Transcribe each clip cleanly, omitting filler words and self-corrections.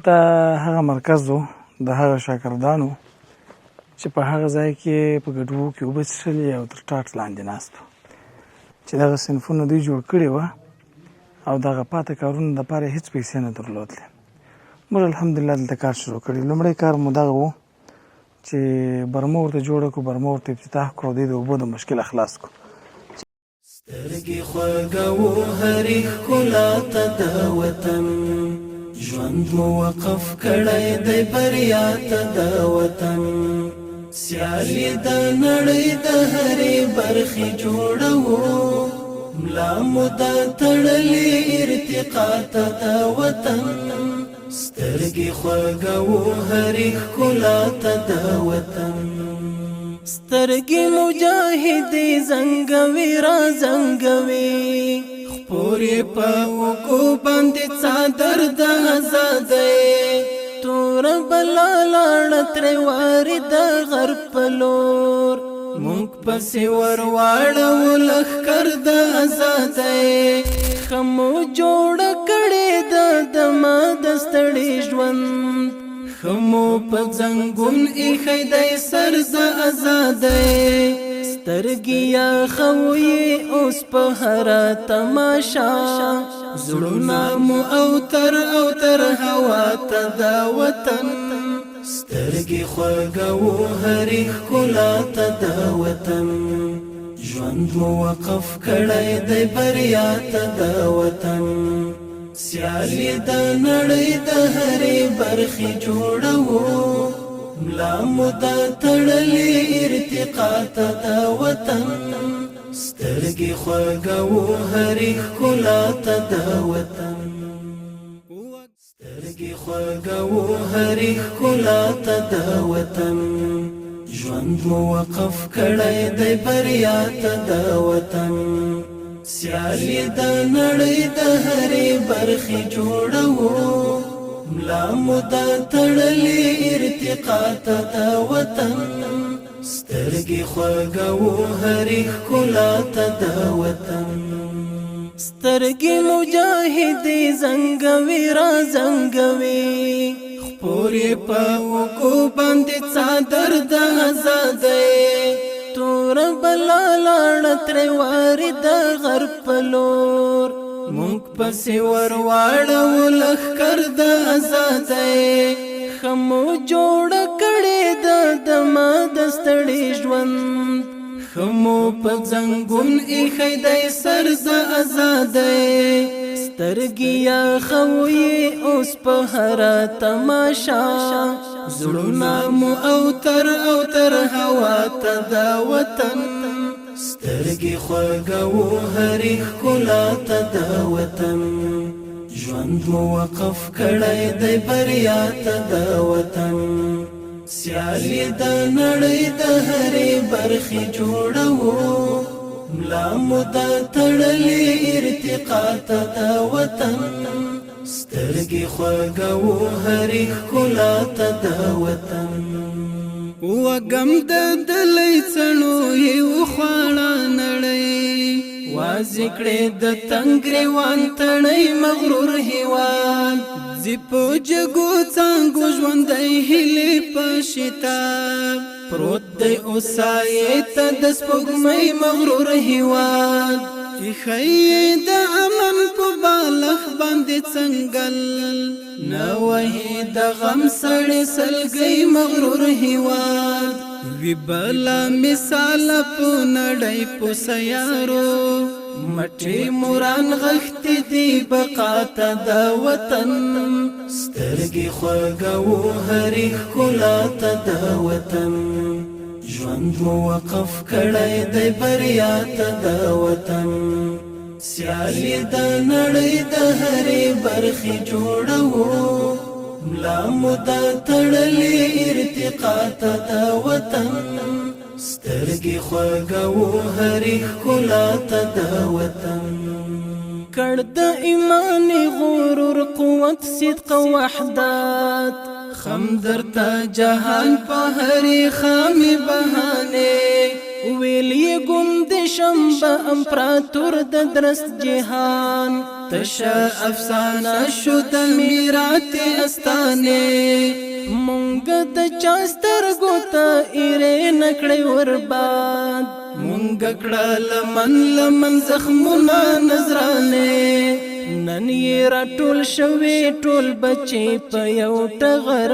دا هغه مرکز و د هغه شاګردانو چې په هغه ځای کې په ګډوو کې اوبه څښلې او تر ټاټ لاندې ناست وو چې دغه صنفونه دوی جوړ کړي وه او دغه پاته کارونو دپاره هېڅ پیسې نه درلودلې. موږ الحمدلله دلته کار شروع کړي. لومړی کار مو دغه و چې برمه ورته جوړه کړو، برمه ورته افتتاح کړو او دوی د اوبو د مشکله خلاص کړو. سترګې خوږوو هرې ښکلا ته د وطن، ژوند مو وقف کړی دی بریا ته د وطن. سیالي د نړۍ د هرې برخې جوړوو، ملا مو دا تړلې ارتقا ته د وطن. سترګې خوږوو هرې ښکلا ته د وطن. سترګې مجاهدې زنګوي را زنګوي، خپورې په اوږو باندې څادر د ازادۍ. توره بلا لاړه ترې وارې د غرب په لور، موږ پسې ور واړوو لښکر د ازادۍ. ښه مو جوړه کړې ده دمه د ستړي ژوند، ښه مو په زنګون ایښی دی سر د ازادۍ. سترګې یخوي اوس په هره تماشا، زړونه مو اوتر اوتر هوا ته د وطن. سترګې خوږوو هرې ښکلا ته د وطن، ژوند مو وقف کړی دی بریا ته د وطن. سیالي د نړۍ د هرې برخې جوړوو، ملا مو دا تړلې ارتقا ته د وطن. سترګې خوږوو هرې ښکلا ته د وطن. سترګې خوږوو هرې ښکلا ته د وطن، ژوند مو وقف کړی دی بریا ته د وطن. سیالي د نړۍ د هرې برخې جوړوو، ملا مو دا تړلې ارتقا ته د وطن. سترګې خوږوو هرې ښکلا ته د وطن. سترګې مجاهدې زنګوي را زنګوي، خپورې په اوږو باندې څادر د ازادۍ. توره بلا لاړه ترې وارې د غرب په لور، موږ پسې ور واړوو لښکر د ازادۍ. ښه مو جوړه کړې ده دمه د ستړي ژوند، ښه مو په زنګون ایښی دی سر د ازادۍ. سترګې یخوي اوس په هره تماشا، زړونه مو اوتر اوتر هوا ته د وطن. سترګې خوږوو هرې ښکلا ته د وطن، ژوند مو وقف کړی دی بریا ته د وطن. سیالي د نړۍ د هرې برخې جوړوو، ملا مو دا تړلې ارتقا ته د وطن. سترګې خوږوو هرې ښکلا ته د وطن. وږم د دلۍ څڼو یې وخواړه نړۍ، واضح کړې د تنګ ګریوان تڼۍ مغرور هېواد. ځي په جګو څانګو ژوندی هیلې په شتاب، پروت دی اوس سایې ته د سپوږمۍ مغرور هېواد. ایښی د امن په بالښت باندې څنګل، نه وهي د غم سړې سلګۍ مغرور هېواد. وی بلا مثال په نړۍ په سیارو، مټې موران غښتې دي بقا ته د وطن. سترګې خوږوو هرې ښکلا ته د وطن، ژوند مو وقف کړی دی بریا ته د وطن. سیالي د نړۍ د هرې برخې جوړوو، ملا مو دا تړلې ارتقا ته د وطن. سترګې خوږوو هرې ښکلا ته د وطن. کړ د ایمان غرور قوت صدق وحدت، خم درته جهان په هرې خامې بهانې. ویل یې ګوند شمبه امپراتور د درست جهان تشه افسانه شو د میرات استانې مونږ د چا سترګو ته ایرې نکړې ورباد مونږ کړه لمن زخمونه نظرانې نن یې راټول شوي ټول بچې په یو ټغر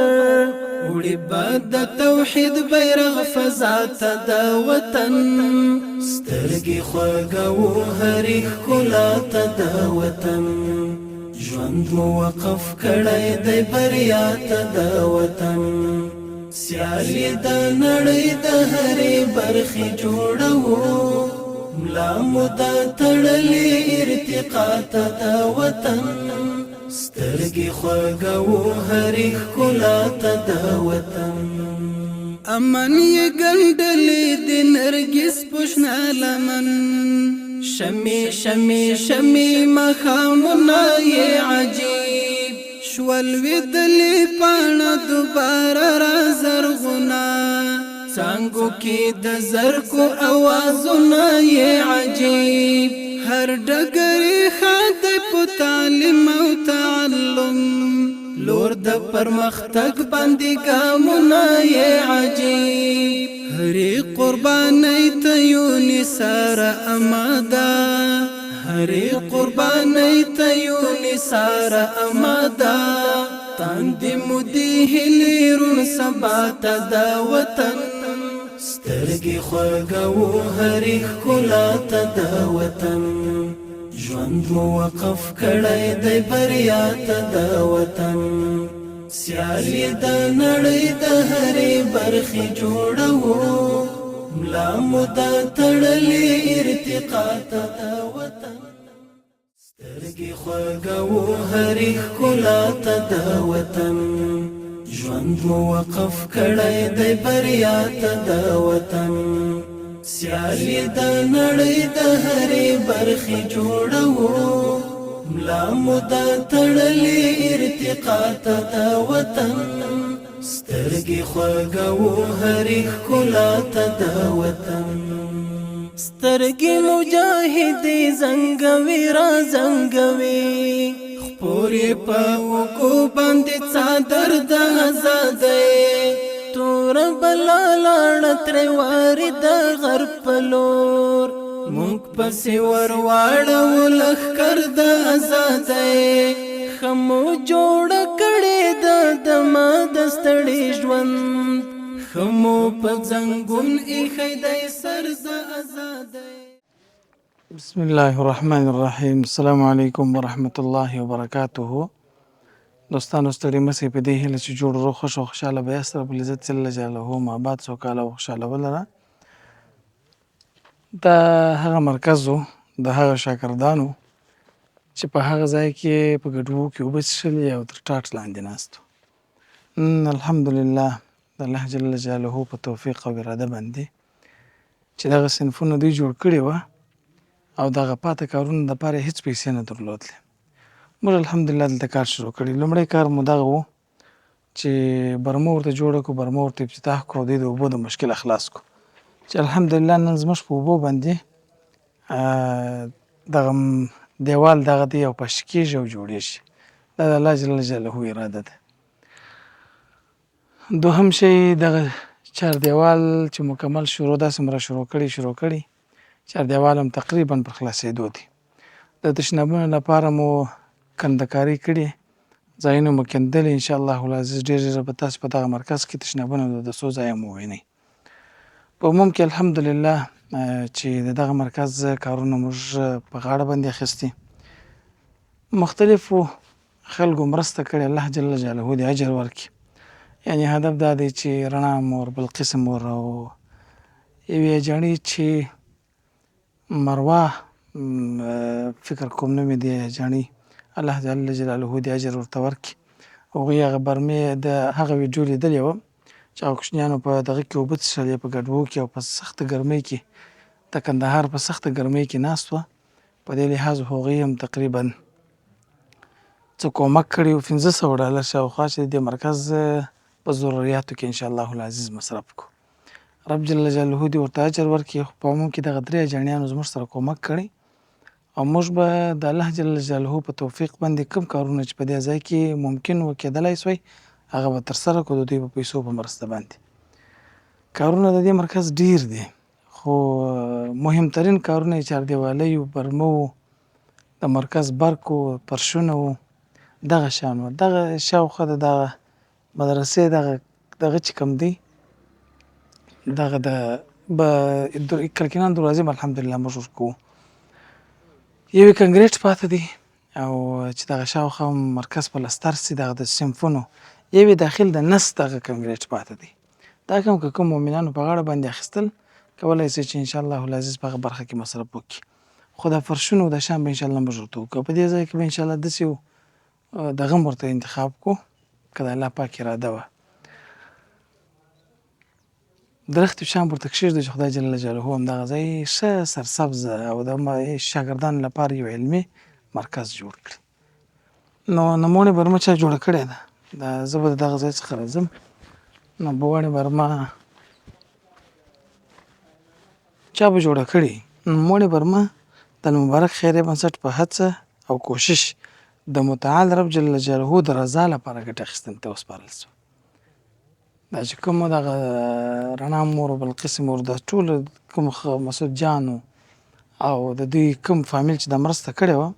وړي به د توحید بیرغ فضا ته د وطن سترګې خوږوو هرې ښکلا ته د وطن ژوند مو وقف کړی دی بریا ته د وطن سیالي د نړۍ د هرې برخې جوړوو ملا مو دا تړلې ارتقا ته د وطن سترګې خوږوو هرې ښکلا ته د وطن امن یې ګنډلې د نرګس پوشنه لمن شمې شمې شمې مخامونه یې عجیب شول ویدلې پاڼه دوباره را زرغونه څانګو کې د زرکو اوازونه یې عجیب هر ډګر خاطی په تعلیم او تعلم لور د پرمختګ باندې ګامونه یې عجیب هرې قربانۍ ته یو نثار اماده هرې قربانۍ ته یو نثار اماده تاندې مو دې هیلې روڼ سبا ته د وطن سترګې خوږوو هرې ښکلا ته د وطن ژوند مو وقف کړی دی بریا ته د وطن سیالي د نړۍ د هرې برخې جوړوو ملا مو دا تړلې ارتقا ته د وطن سترګې خوږوو هرې ښکلا ته د وطن ژوند مو وقف کړی دی بریا ته د وطن سیالي د نړۍ د هرې برخې جوړوو ملا مو دا تړلې ارتقا ته د وطن سترګې خوږوو هرې ښکلا ته د وطن سترګې مجاهدې زنګوي را زنګوي خپورې په اوږو باندې څادر د ازادۍ توره بلا لاړه ترې وارې د غرب په لور موږ پسې ور واړو لښکر د ازادۍ ښه مو جوړه کړې ده دمه د ستړي ژوند ښه مو په زنګون ایښی دی سر د ازادۍ. بسم الله الرحمن الرحیم. السلام علیکم ورحمت الله وبرکاته. دوستانو ستړي مسئ په دې هیله چې جوړ روغ خوش او خوشحاله به یاست. رب العزت جل جلاله مو آباد سوکاله او خوشحاله ولره. دا هغه مرکز و د هغه شاګردانو چې په هغه ځای کې په ګډوو کې اوبه څښلې او تر ټاټ لاندې ناست وو. الحمدلله د الله جل جلاله په توفیق او اراده باندې چې دغه صنفونه دوی جوړ کړي وه او دغه پاته کارونو دپاره هېڅ پیسې نه درلودلې. موږ الحمدلله دلته کار شروع کړی. لومړی کار مو دغه و چې برمه ورته جوړه کړو، برمه ورته افتتاح کړو، د اوبو د مشکله خلاص کړو چې الحمدلله نن زموږ په اوبو باندې دغه دیوال دغه دی او پش کېږي او جوړېږي. دا د الله جل جلاله اراده ده. دوهم شی دغه چاردیوال چې مکمل شروع داسې مو را شروع کړي چاردیوال هم تقریبا پر خلاصېدو دی. د تشنابونو لپاره مو کندهکاري کړې، ځایونه مو کیندلې. انشاءالله العزیز ډېر ژر به تاسو په دغه مرکز کې تشنابونه د څو ځایه مو ووینئ. په عموم کې الحمدلله چې د دغه مرکز کارونه موږ په غاړه باندې اخیستي، مختلفو خلکو مرسته کړې. الله جل جلاله دې اجر ورکړي. یعنې هدف دا دی چې رڼا مور، بلقیس مور او یوې جاڼې چې مروه فکر کوم نومې دی جاڼې، الله جل جلاله دې اجر ورته ورکړي. هغوی هغه برمې د هغه ویډیو لیدلې وه چې هغه کوچنیانو په دغه کې اوبه څښلې په ګډوو کې او په سخته ګرمۍ کې د کندهار په سخته ګرمۍ کې ناست وه. په دې لحاظ هغوی هم تقریبا څه کومک کړي و، $500 شاوخوا چې د دې مرکز په ضروریاتو کې انشاءالله العزیز مصرف کړو. رب جل جلاله دې ورته اجر ورکړي. خو په عموم کې دغه درې اجنډیانو زموږ سره کومک کړی او موږ به د الله جل جلاله په توفیق باندې کوم کارونه چې په دې ځای کې ممکن و کېدلی سوی هغه به ترسره کړو د دوی په پیسو په مرسته باندې. کارونه د دې مرکز ډیر دي خو مهمترین کارونه یې چاردیوالۍ و، برمه و، د مرکز برق و، پرشونه و، دغه شیان و. دغه شاوخوا د دغه مدرسې دغه چې کوم دی دغه د کړکېنان دروازې به الحمدلله موږ ورکوو. یو یې کنکریټ پاته دی او چې دغه شاوخوا مرکز پلستر سي دغه د صنفونو یو یې داخل د نس دغه کنکریټ پاته دی. دا کوم که کوم مؤمنانو په غاړه باندې اخیستل کولی سي چې انشاءالله العزیز په هغه برخه کې مصرف وکړي. خو دا فرشونه او دا شیان به انشاءالله موږ ورته وکړو. په دې ځای کې به انشاءالله داسې دغه هم ورته انتخاب کړو که د الله پاک اراده وه. درخت شام ورته کښېږدو چې خدای جل جلاله همدغه ځای ښه سرسبزه او د شاګردانو لپاره یو علمي مرکز جوړ کړي. نو نوموړې برمه چا جوړه کړې ده؟ دا زه به د دغه ځای څخه راځم. نوموړې برمه چا به جوړه کړې؟ نوموړې برمه د المبارک خیریه بنسټ په هڅه او کوشش د متعال رب جل جلاله د رضا لپاره ګټه اخیستنې ته وسپارل شوه. دا چې کوم دغه رڼا مور او بلقیس مور د ټول کوم مسعود جان او د دوی کوم فامیل چې دا مرسته کړې وه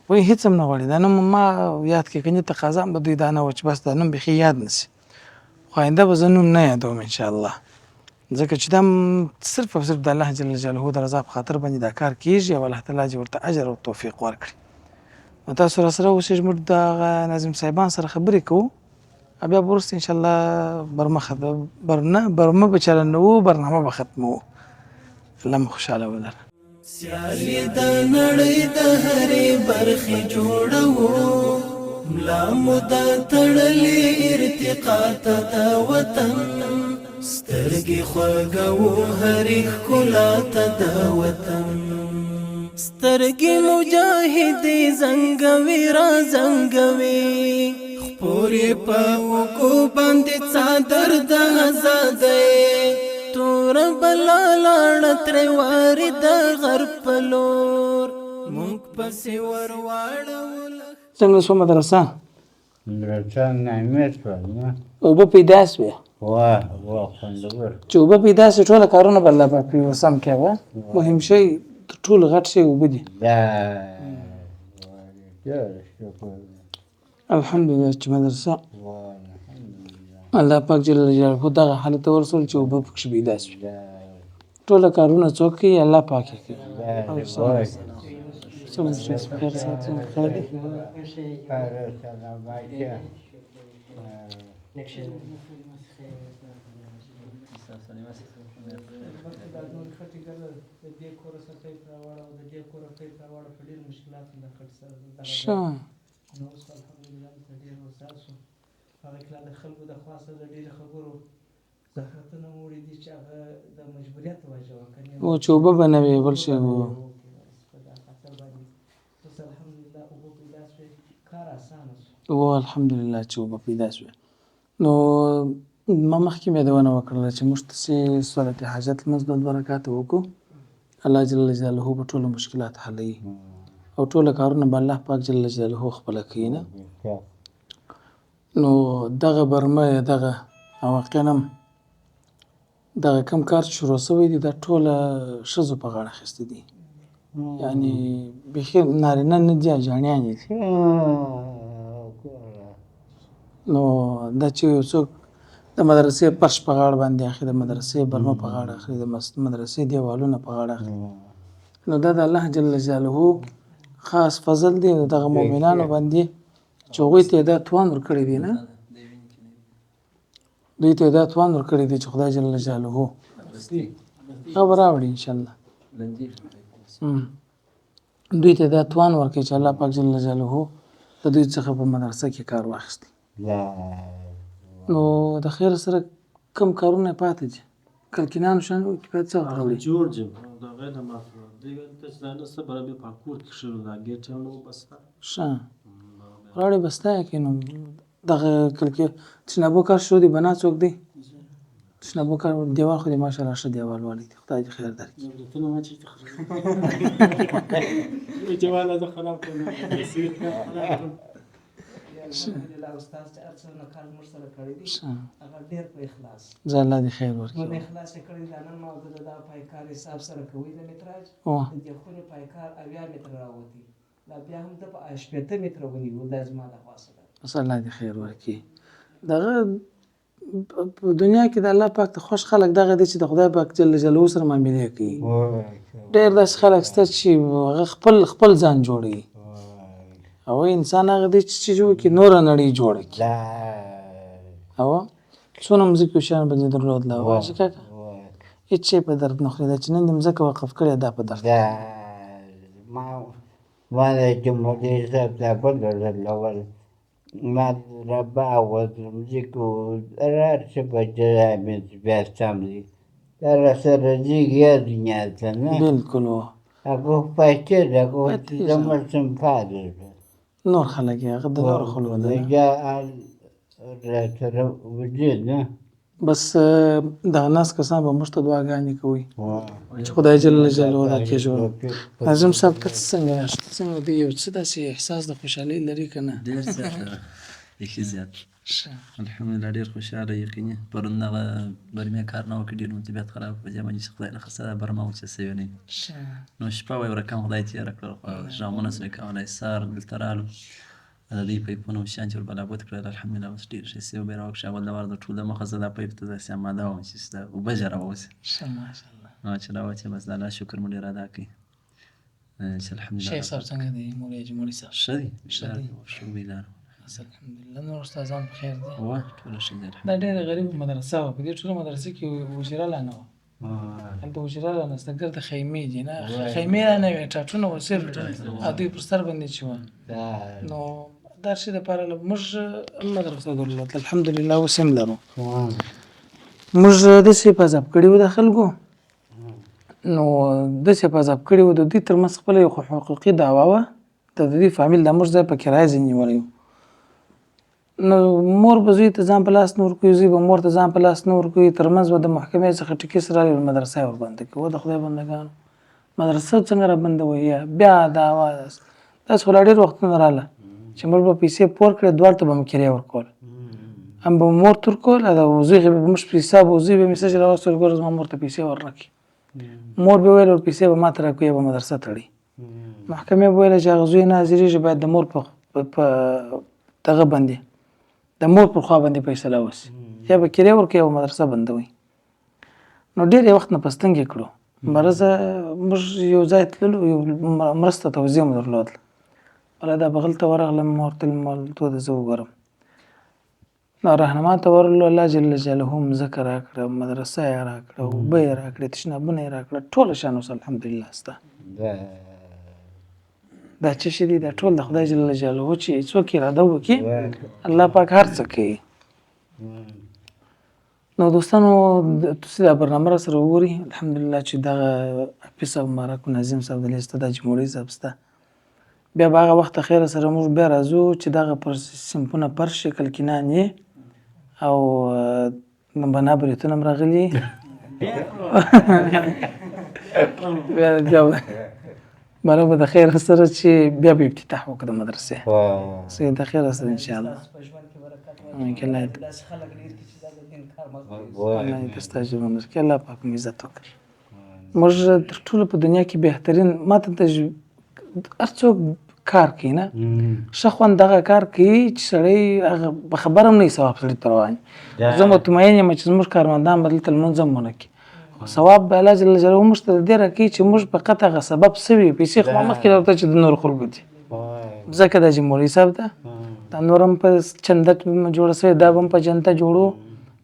وایي هېڅ هم نه غواړي. دا نوم ما یاد کړي کني تقاضا هم د دوی دا نه وه چې بس دا نوم بیخي یاد نه شي. خو آینده به زه نوم نه یادوم انشاءالله، ځکه چې دا صرف او صرف د الله جل جلاله د رضا په خاطر باندې دا کار کېږي او الله تعالی دې ورته اجر او توفیق ورکړي. نو تاسو راسره اوسئ، موږ دغه ناظم صاحبان سره خبرې کوو بیا به وروسته انشاءالله برمه به چلنوو، برنامه به ختموو. الله مو خوشحاله ولره. سیالي د نړۍ د هرې برخې جوړوو، ملا مو د تړلې ارتقا ته د وطن، سترګې خوږوو هرې ښکلا ته د وطن. سترګې مجاهدې زنګوي را زنګوي، خپورې په اوږو باندې څادر د ازادۍ، تور بلا لاړه ترې وارې د غرب په لور، موږ پسې ور واړو. څنګه شوه مدرسه؟ مدرسه نعمت شوه نه اوبه پیدا شوې؟ واه خوندور. چې اوبه پیدا شي ټوله کارونه به الله پاک پرې سم کوه. مهم شی تر ټولو غټ شی اوبه دي. الحمدلله چې مدرسه الله پاک جل جلاله دغه حالت ته ورسول چې اوبه پکښې پیدا شوې. ټوله کارونه څوک کوي؟ الله پاک یې کوي. هغه کله د خلکو د خوا سره د ډېرو خبرو زحمتونه مو وړي دي چې هغه د مجبوریت وجه وه او چې اوبه به نه وي بل شی و. په دا خاطر باندې اوس الحمدلله اوبه پیدا شوې، کار اسانه شو. او الحمدلله چې اوبه پیدا شوې. نو ما مخکې مې یادونه وکړله چې موږ داسې صلات حاجت لمونځ د دوه رکعته وکړو، الله جل جلاله به ټولو مشکلات حلوي او ټوله کارونه به الله پاک جل جلاله خپله کوي نه. نو دغه برمه دغه او واقعا هم دغه کم کار چې شروع شوی دی دا ټوله ښځو په غاړه اخیستی دي، یعنې بیخي نارینه نه دي، اجاڼیانې دي. نو دا چې یو څوک د مدرسې فرش په غاړه باندې اخلي، د مدرسې برمه په غاړه اخلي، د مدرسې دیوالونه په غاړه اخلي، نو دا د الله جل جلاله خاص فضل دی دغه مؤمنانو باندې چې هغوی ته یې دا توان ورکړی دی نه، دوی ته یې دا توان ورکړی دی چې خدای جل جلاله هغه به راوړي انشاءالله. دوی ته دا توان ورکړي چې الله پاک جل جلاله د دوی څخه په مدرسه کې کار واخیستی. نو د خیر سره کم کارونه پاتې دي کلکینانو شان کې باید څه راوړي جوړ جم دا غیر ما دی ته ځان سره برابر پاکور کې شروع دا ګټه نو بس ښه راوړي بستا کې نو دغه کلکې چې نبو کار شو دی بنا څوک دی تشنابه کار دیوال خو دې ماشاءالله ښه دیوال والی دی خدای دې خیر درکړي. دولتونه ما چېرته خراب جواله زه خراب کړم الحمدلله استاد چې هر څه نه کار موږ سره کړی دي هغه ډېر په اخلاص زه الله دې خیر نو ورکړي. د اخلاص یې کړی دا نن ما د دا پایکار حساب سره کوي د متراج او د دې خونې پایکار 80 متره راوتي دا بیا هم د په 80 متره ونیو دا زما د خوا سره بس الله دې خیر ورکړي. دغه په دنیا کې د الله پاک ته خوش خلک دغه دي چې د خدای پاک جل جلاله سره معاملې کوي. ډېر داسې خلک شته چې هغه خپل ځان جوړوي او انسان هغه دی چې جوړ کړي نوره نړۍ جوړه کړي. او څونه مځکې هوښیار بندې درلودله وایي کاکه هېڅ شی په درد نه خوري دا چې نن دې مځکه وقف کړې دا په درد ما د جمهوري صاحب ته بل ډول اول ما را باغ و ځمکې هر څه په جامې بیا سم دي دا راسره ځېږي یا دنیا ته نه بلکل و هغه پیسې ده هغه زموږ سمپاده ده نور خلک یې هغه د نورو خلکو ده یا راسره وجود نه بس دغه ناست کسان به موږ ته دعاګانې کوي چې خدای جل جلاله دا کې جوړ. ناظم صاحب ته څنګه یاست څنګه دی یو څه داسې احساس د خوشحالۍ لري که نه؟ ډېر زیات بیخي زیات الحمدلله ډېر خوشحاله یقیني پرون دغه برمې کار نه وکړي ډېر مو طبیعت خراب په دې باندې چې خدای نخسته دا برمه وچه سوې نه وي نو شپه وه یو رقم خدای تېره کړل خو ژامونه سوی کولی سهار دلته رالو د دوی پیپونه وشیان چې وربلابود کړل الحمدلله اوس ډېر ښه سوي بیا راوکښې اول د وار د ټول دمخه زه دا پیپ ته داسې اماده وم چې د اوبه ژر راووځي چې راووتې بس د الله شکر مو ډېر ادا کوي چې الحمدلله شیخ صاحب څنګه دی مولوي جمهوري صاحب؟ ښه دي ښه بیدار الحمدلله نور استادان په خیر دي؟ وه ټوله ښه دي دا ډېره غریبه مدرسه وه په دې ټوله مدرسه کې وجیره لا نه وه هلته وجیره لا نسته ګرده خیمې دي نه خیمې لا نه وې ټاټونه وه صرف او دوی پر سر باندې چې وه نو دا شي دپاره موږ مدرسه درلوده الحمدلله اوس هم لرو موږ داسې په عذاب کړي وو د خلکو نو داسې په عذاب کړي وو د دوی تر منځ خپله یو حقوقي دعوه وه د دوی فامیل دا موږ ځای په کرایه ځای نیولی وو نو مور به زوی ته ځان په لاس نه ورکوي زوی به مور ته ځان په لاس نه ورکوي تر منځ به د محکمې څخه ټکس راغلی مدرسه یې وربنده کړي و د خدای بندګانو مدرسه څنګه رابندوئ یا بیا دعوه داسې خو لا ډېر وختونه راغله چې موږ به پیسې پور کړې دواړو ته به مو کرایه ورکول هم به مور ته ورکول او زوی به موږ په حساب و زوی به میسج راوستل ګوره زما مور ته پیسې ورنه کړي مور به ویل پیسې به ما ته راکوي به مدرسه تړي محکمې به ویله چې هغه زوی نه حاضرېږي باید د مور په دغه باندې د مور پر خوا باندې فیصله وشي یا به کرایه ورکوي یا به مدرسه بندوي نو ډېر یې وخت نه په ستنګې کړو مرزه موږ یو ځای تللو یو مرسته توضیح مو درلودله ولا دا بغل ته ورغلم ما ورته ویل مالتو د زه وګورم نو رهنما ته ورغلو الله جل جلاله مځکه راکړه مدرسه یې راکړه اوبه یې راکړې تشنابونه یې راکړه ټوله شان اوس الحمدلله سته دا څه شي دي دا ټول د خدای جل جلاله چې څوک اراده وکړي الله پاک هر څه کوي نو دوستانو تاسو دا برنامه را سره وګورئ الحمدلله چې دغه حفیظ صاحب مبارک نظیم صاحب د لیسته دا جمهوري صاحب سته بیا به هغه وخت خیره سره موږ بیا راځو چې دغه پر سمپونه پر شکل کینان یې او بنا بریتونه هم راغلي بیا مانه به د خیر سره چې بیا به افتتاح وکړو د مدرسې سید د خیر سره ان شاء الله په ژوند کې برکت الله داسې خلک ډېر دي چې دا د دین کار مخ الله دې ستاسو باندې کې الله پاک مو عزت وکړي موږ تر ټولو په دنیا کې بهترین ماته د هر څوک کار کوي نه ښه خوند دغه کار کوي چې سړی هغه په خبره هم نه وي ثواب سړي ته روان زه مطمئن یم چې زموږ کارمندان به دلته لمونځ هم ونه کړي ثواب به الله جل جلاله موږ ته د دې راکوي چې موږ فقط هغه سبب څه وي پیسې خو مخکې درته چې د نورو خلکو دي ځکه دا جمهوري صاحب ده دا نور هم په چنده جوړه شوې دا به هم په جنته جوړو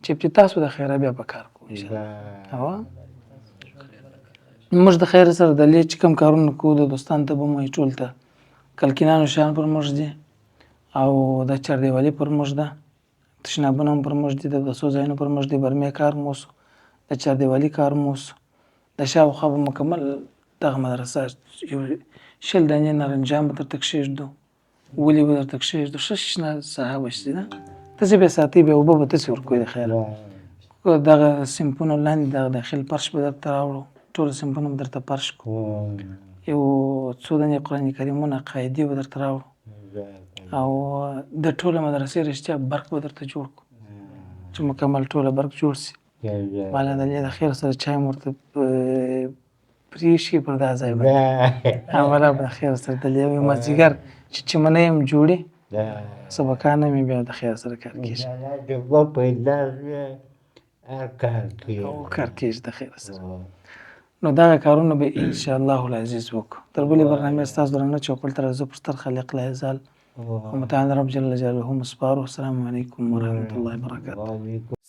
چې افتتاح شو د خیره بیا به کار کوو انشاءالله موږ د خیر سره د لې چې کوم کارونه کوو د دوستان ته به مو ټول ته کلکینانو شیان پر موږ دي او د چاردیوالي پر موږ ده تشنابونه هم پر موږ دي د بسو ځایونه پر موږ دي برمې کار مو وسو د چاردیوالي کار مو وسو د شاوخوا به مکمل دغه مدرسه یو شل دانې نارنجان به درته کښېږدو ولې به درته کښېږدو ښه شنه ساحه به شي نه تاسې به یې ساتئ بیا اوبه به تاسې ورکوئ د خیره دغه صنفونو لاندې دغه داخل فرش به درته راوړو، ټول صنفونه به درته فرش کړو، یو څو دانې قرآن کریمونه قاعدې به درته راوړو او د ټوله مدرسې رښتیا برق به درته جوړ کړو چې مکمل ټوله برق جوړ شي. مولانا دلې د خیر سره چای مو ورته پرېښي پر دا ځای باندې اوله به د خیر سره دلې یو مازدیګر چې چمنۍ هم جوړي سبقانه مې بیا د خیر سره کار کېږي او کار کېږي د خیر سره. نو دغه کارونه به انشاءالله العزیز وکړو. تر بلې برنامې ستاسو درنه چوپړ ته راځو پر ستر خالق لا یزال او متعال رب جل جلاله مسپارو. السلام علیکم ورحمة الله وبرکاته.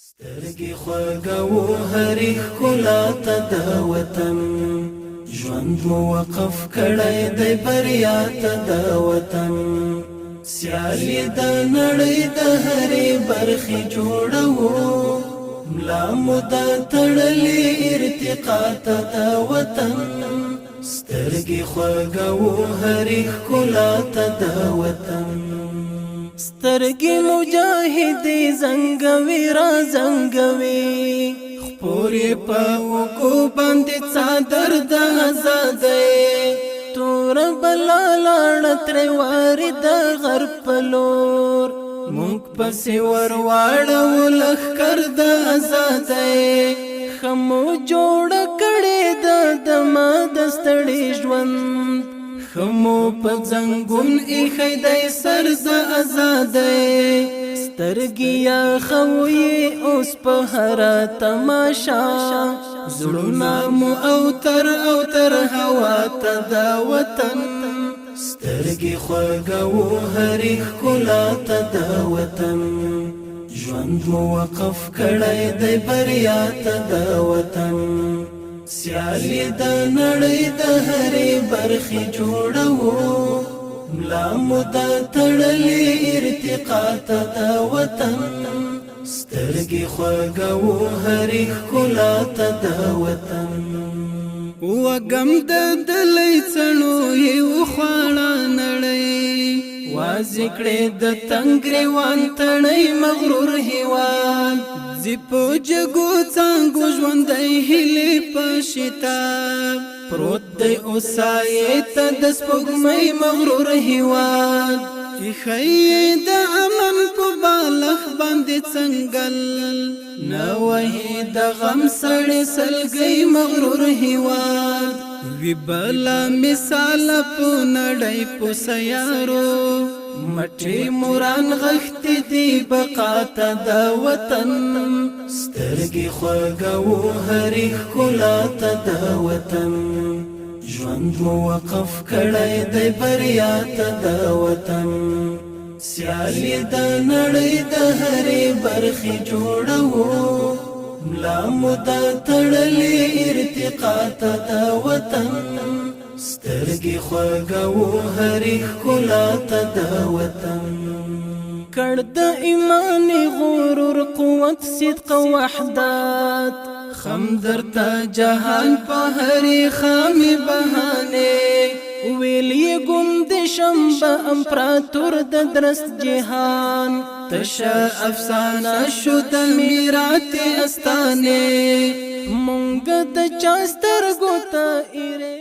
سترګې خوږوو هرې ښکلا ته د وطن، ژوند مو وقف کړی دی بریا ته د وطن، سیالي د نړۍ د هرې برخې جوړوو، ملا مو دا تړلې ارتقا ته د وطن، سترګې خوږوو هرې ښکلا ته د وطن. سترګې مجاهدې زنګوي را زنګوي، خپورې په اوږو باندې څادر د ازادۍ، توره بلا لاړه ترې وارې د غرب په لور، موږ پسې ور واړو لښکر د ازادۍ، ښه مو جوړه کړې ده د ما د ستړي ژوند، ښه مو په ځنګون ایښی دی سر د ازادۍ، سترګې یخوي اوس په هره تماشا، زړونه مو اوتر اوتر هوا ته د وطن، سترګې خوږوو هرې ښکلا ته د وطن، ژوند مو وقف کړی دی بریا ته د وطن، سیالي د نړۍ د هرې برخې جوړوو، ملا مو دا تړلې ارتقا ته د وطن، سترګې خوږوو هرې ښکلا ته د وطن. وږم د دلۍ څڼو یې وخواړه نړۍ، واضح کړې د تنګ ګریوان تڼۍ مغرور هېواد، ځي په جګو څانګو ژوندی هیلې په شتاب، پروت دی اوسایې ته د سپوږمۍ مغرور هېواد، ایښی د امن په بالښ باندې څنګل، نه وهي د غم سړې سلګۍ مغرور هېواد، وی بلا مثال په نړۍ په سیارو، مټې موران غښتې دي بقا ته د وطن، سترګې خوږوو هرې ښکلا ته د وطن، ژوند مو وقف کړی دی بریا ته د وطن، سیالي د نړۍ د هرې برخې جوړوو، ملا مو دا تړلې ارتقا ته د وطن، سترګې خوږوو هرې ښکلا ته د وطن، کړ د ایمان غرور قوت صدق وحدت، خم درته جهان په هرې خامې بهانې، ویل یې ګوند شنبه امپراتور د درست جهان، تشه افسانه شو د میرات استانې، مونږ د چا سترګو ته ایرې